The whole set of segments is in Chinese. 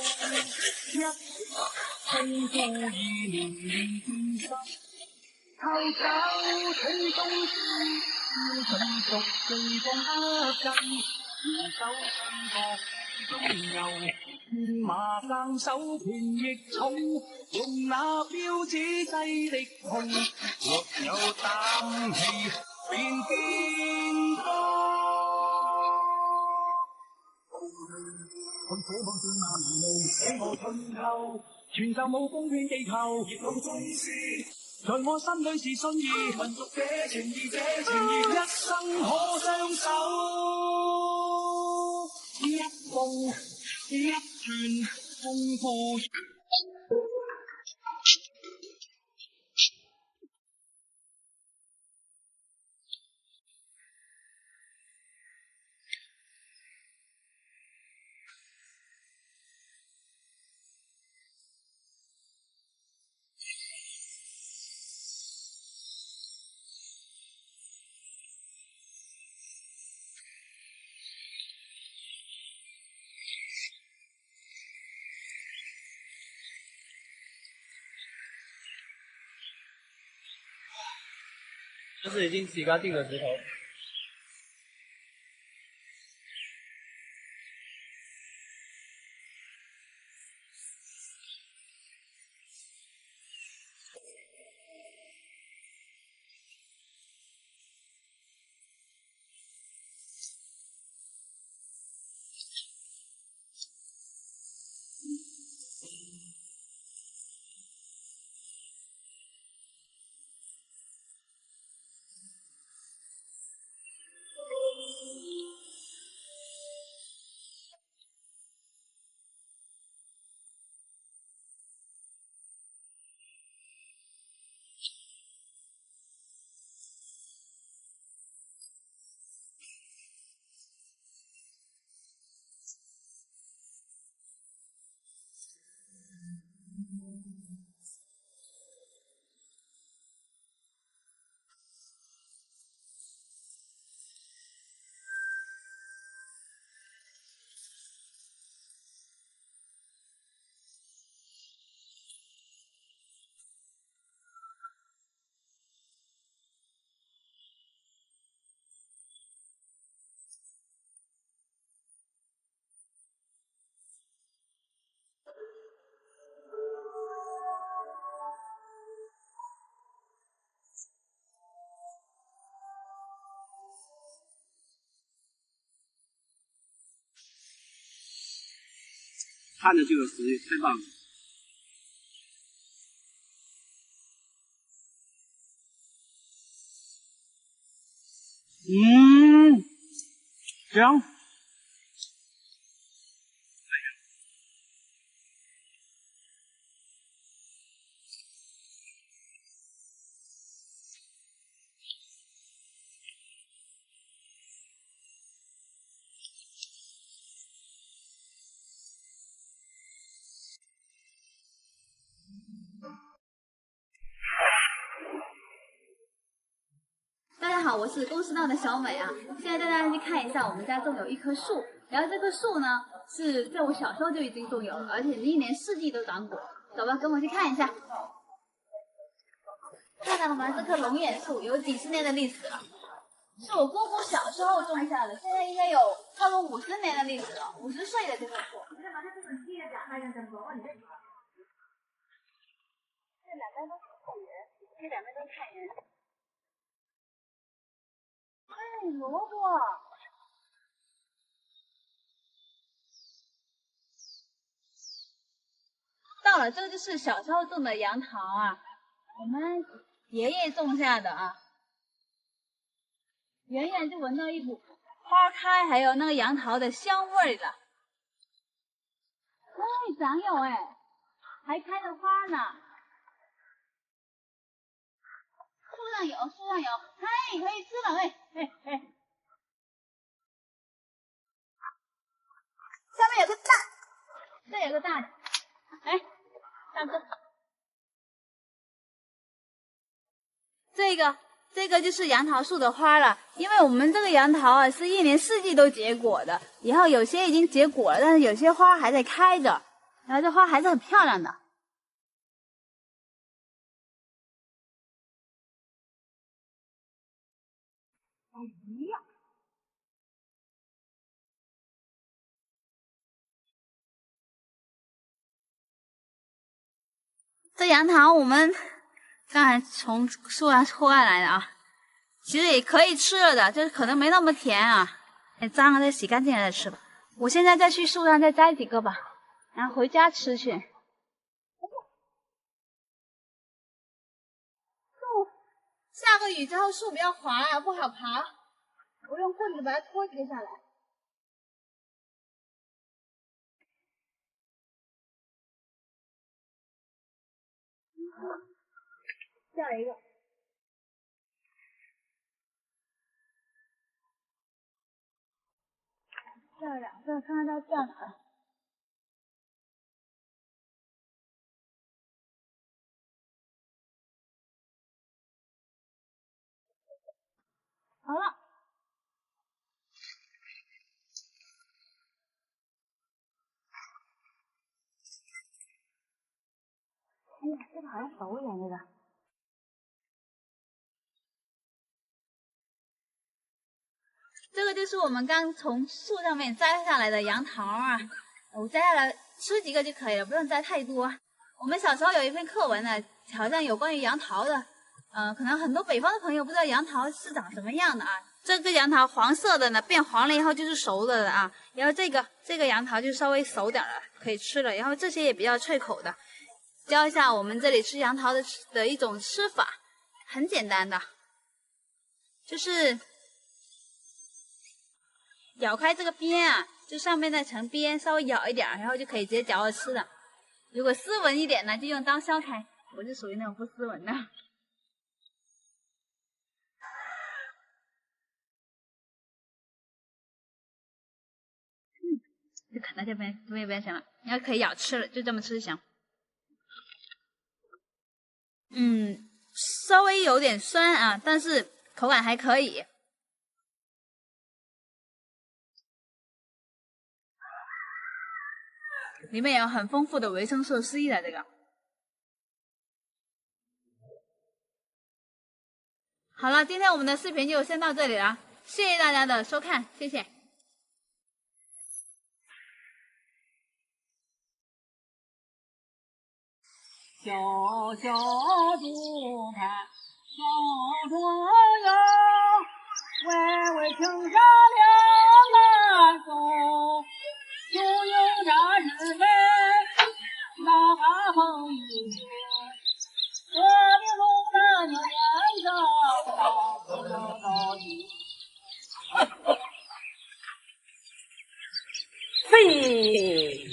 一空孤意年年變心，靠找取東施，盡逐盡放得盡，如手上角中游，天馬更手權亦重，用那標指制敵紅，若有膽氣便見多。看火網正漫無寫我春秋，傳授武功勸地球，熱老宗師，在我心裏是信義，民族這情義這情義，一生可相守，一步一拳豐富。这是已经洗干净的石头。看着就有食欲，太棒了！香。大家好，我是公司闹的小美啊。现在带大家去看一下我们家种有一棵树，然后这棵树呢是在我小时候就已经种有了，而且一年四季都长果。走吧，跟我去看一下。看到了吗？这棵龙眼树有几十年的历史了，是我姑姑小时候种下的，现在应该有超过50年的历史了，50岁的这棵树。这两边都是太阳，这两边都是太阳。哎，萝卜。到了，这个就是小时候种的杨桃啊，我们爷爷种下的啊。远远就闻到一股花开还有那个杨桃的香味了。哎，长有哎，还开着花呢。树上有，哎，可以吃了，哎。上面有个蛋，这有个大的，哎，大哥，这个就是杨桃树的花了。因为我们这个杨桃啊，是一年四季都结果的，以后有些已经结果了，但是有些花还在开着。然后这花还是很漂亮的。哎呀，这杨桃我们刚才从树上拖下来的啊，其实也可以吃了的，就是可能没那么甜啊，很脏了，再洗干净了再吃吧。我现在再去树上再摘几个吧，然后回家吃去。下个雨之后树比较滑了，不好爬，我用棍子把它拖接下来。下来一个，下了两个，看看它掉哪了。好了。哎呀，这个好像熟一点，这个。这个就是我们刚从树上面摘下来的杨桃啊，我摘下来吃几个就可以了，不用摘太多。我们小时候有一篇课文呢，好像有关于杨桃的，可能很多北方的朋友不知道杨桃是长什么样的啊。这个杨桃黄色的呢，变黄了以后就是熟的了啊。然后这个杨桃就稍微熟点了，可以吃了。然后这些也比较脆口的。教一下我们这里吃杨桃的一种吃法，很简单的，就是咬开这个边啊，就上面那层边稍微咬一点，然后就可以直接嚼着吃了。如果斯文一点呢，就用刀削开。我是属于那种不斯文的。就啃到这边行了，然后可以咬吃了，就这么吃就行。稍微有点酸啊，但是口感还可以。里面有很丰富的维生素 C 的这个。好了，今天我们的视频就先到这里了，谢谢大家的收看，谢谢。小小竹盘小桌游，微微停下两岸走，就有那日本大风雨雪，我的路那就年上到底。飞。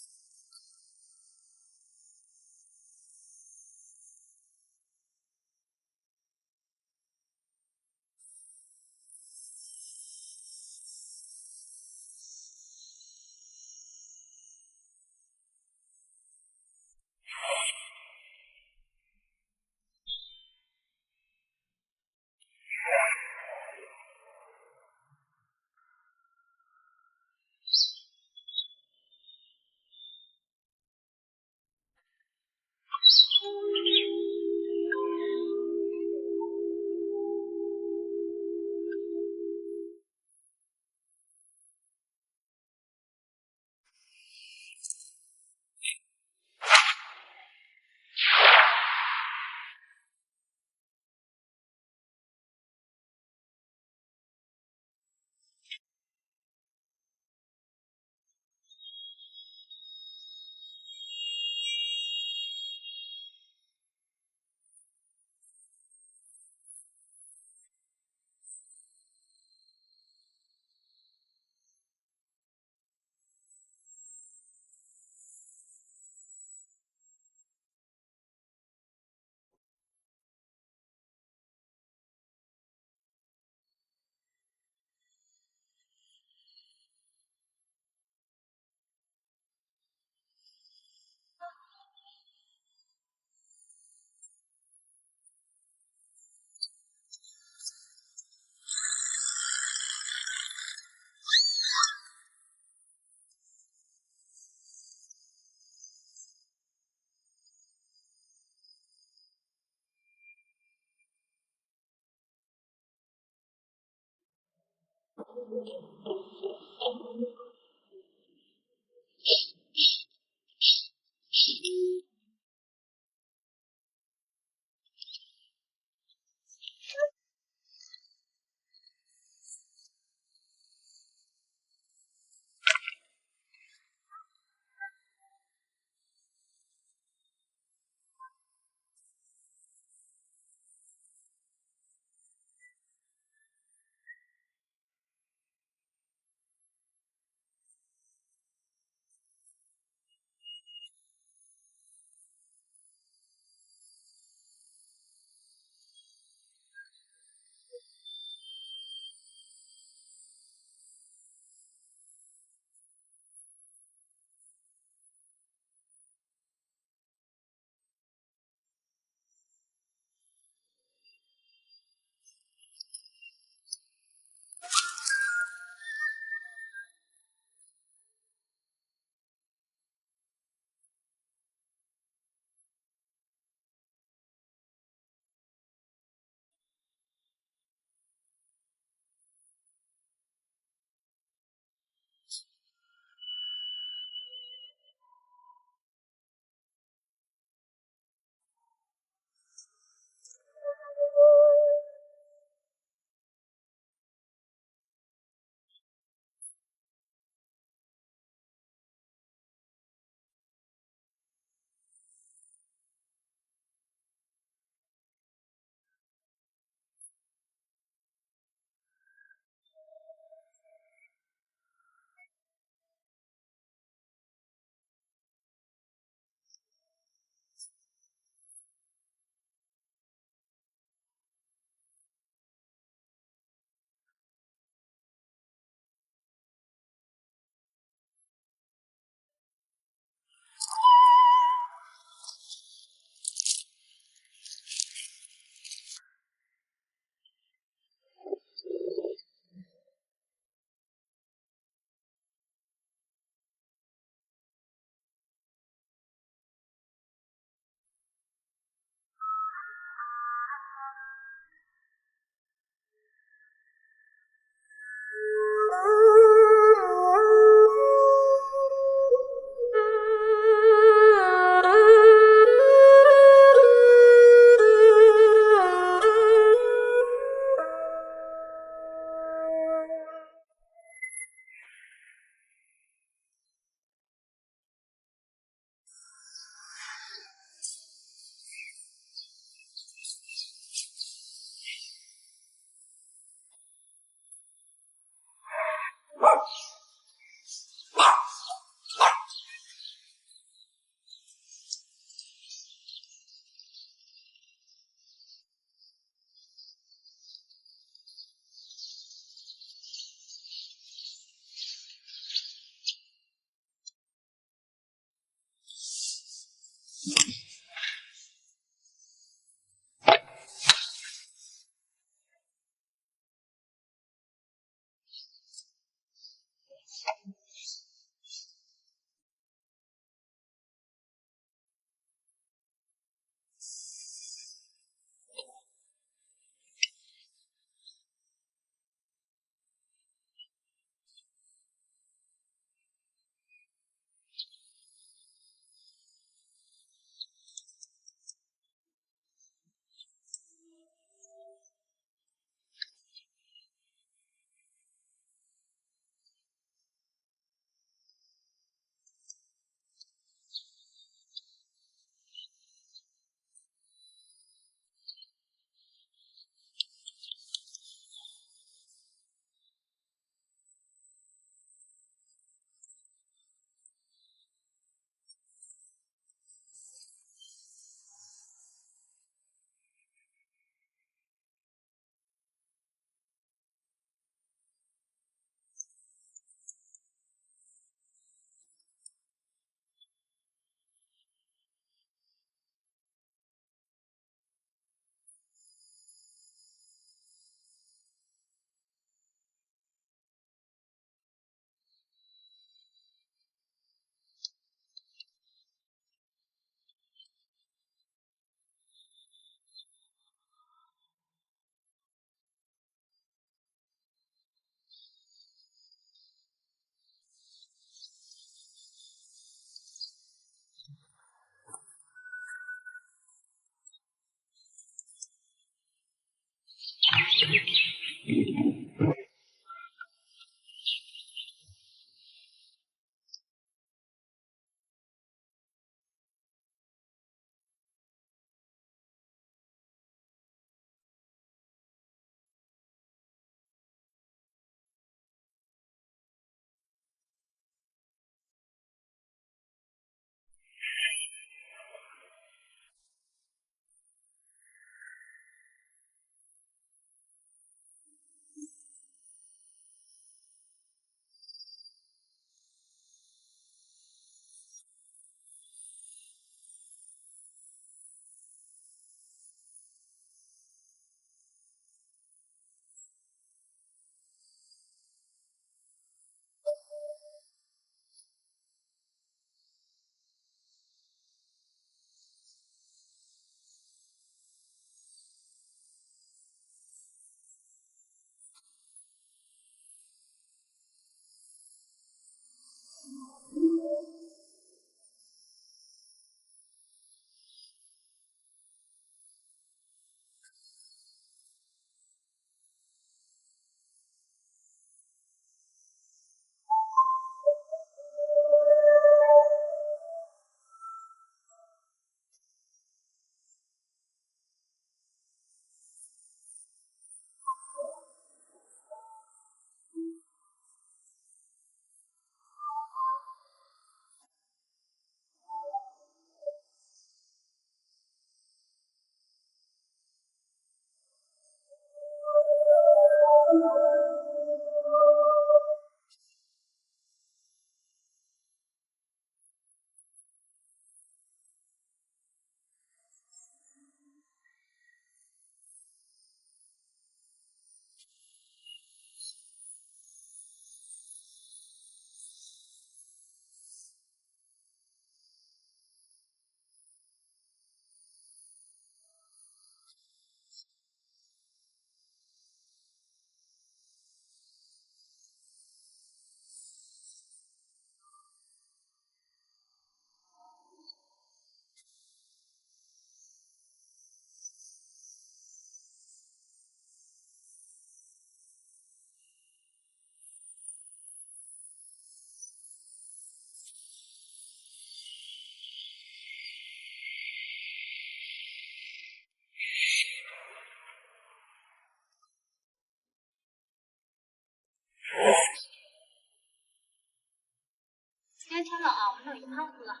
汤是吧？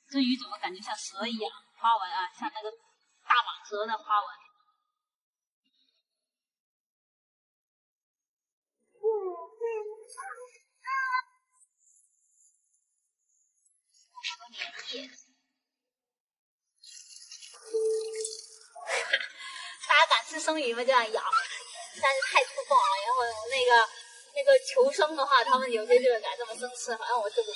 这鱼怎么感觉像蛇一样花纹啊，像那个大蟒蛇的花纹。大家敢吃生鱼吗？这样咬，但是太粗暴了。然后那个求生的话，他们有些就敢这么生吃，反正我吃不。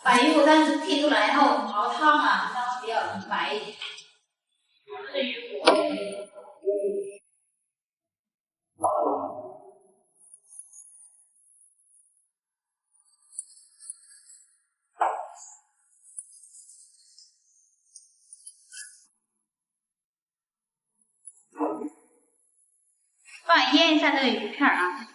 把鱼骨干剔出来，然后熬汤啊，让比较白一点。这鱼骨。放腌一下这个鱼片啊。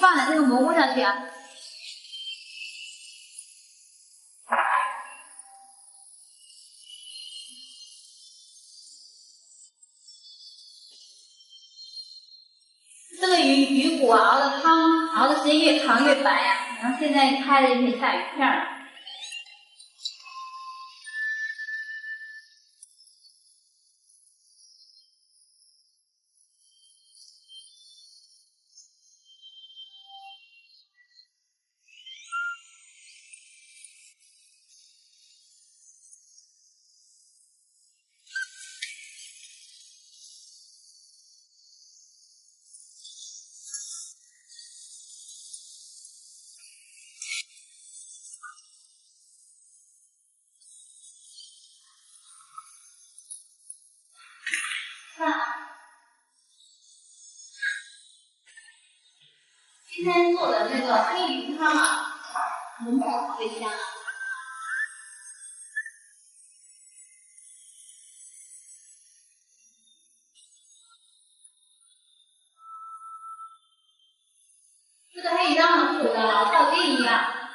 放点这个蘑菇下去啊。这个鱼骨熬的汤熬的时间越长越白呀、然后现在开了一片下鱼片儿。今天做的那个黑鱼汤啊，闻起来特别香啊。这个黑鱼汤和我的老少皆宜啊，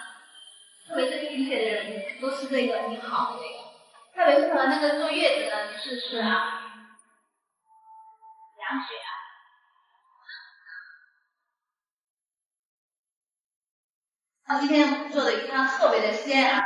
特别是贫血的人都吃这个挺好的这个，特别适合那个坐月子的女士吃啊，凉血啊。今天做的鱼汤特别的鲜啊。